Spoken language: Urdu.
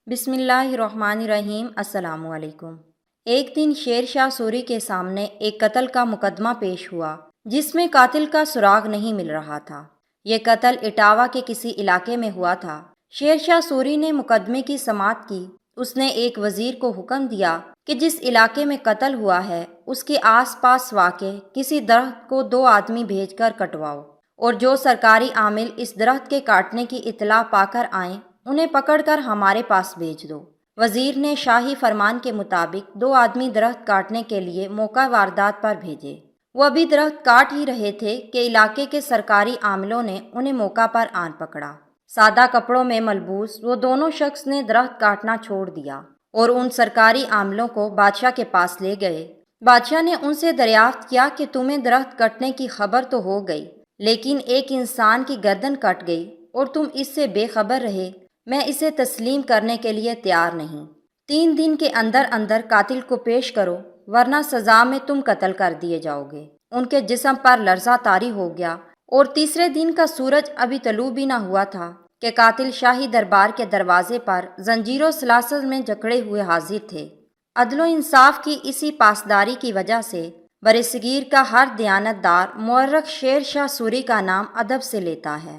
بسم اللہ الرحمن الرحیم۔ السلام علیکم۔ ایک دن شیر شاہ سوری کے سامنے ایک قتل کا مقدمہ پیش ہوا جس میں قاتل کا سراغ نہیں مل رہا تھا۔ یہ قتل اٹاوہ کے کسی علاقے میں ہوا تھا۔ شیر شاہ سوری نے مقدمے کی سماعت کی۔ اس نے ایک وزیر کو حکم دیا کہ جس علاقے میں قتل ہوا ہے اس کے آس پاس واقع کسی درخت کو 2 آدمی بھیج کر کٹواؤ، اور جو سرکاری عامل اس درخت کے کاٹنے کی اطلاع پا کر آئیں انہیں پکڑ کر ہمارے پاس بھیج دو۔ وزیر نے شاہی فرمان کے مطابق 2 آدمی درخت کاٹنے کے لیے موقع واردات پر بھیجے۔ وہ ابھی درخت کاٹ ہی رہے تھے کہ علاقے کے سرکاری عاملوں نے انہیں موقع پر آن پکڑا۔ سادہ کپڑوں میں ملبوس وہ دونوں شخص نے درخت کاٹنا چھوڑ دیا اور ان سرکاری عاملوں کو بادشاہ کے پاس لے گئے۔ بادشاہ نے ان سے دریافت کیا کہ تمہیں درخت کٹنے کی خبر تو ہو گئی، لیکن ایک انسان کی گردن کٹ گئی اور تم اس سے بے خبر رہے۔ میں اسے تسلیم کرنے کے لیے تیار نہیں۔ 3 دن کے اندر اندر قاتل کو پیش کرو، ورنہ سزا میں تم قتل کر دیے جاؤ گے۔ ان کے جسم پر لرزہ طاری ہو گیا، اور تیسرے دن کا سورج ابھی طلوع بھی نہ ہوا تھا کہ قاتل شاہی دربار کے دروازے پر زنجیر و سلاسل میں جکڑے ہوئے حاضر تھے۔ عدل و انصاف کی اسی پاسداری کی وجہ سے برصغیر کا ہر دیانت دار مورخ شیر شاہ سوری کا نام ادب سے لیتا ہے۔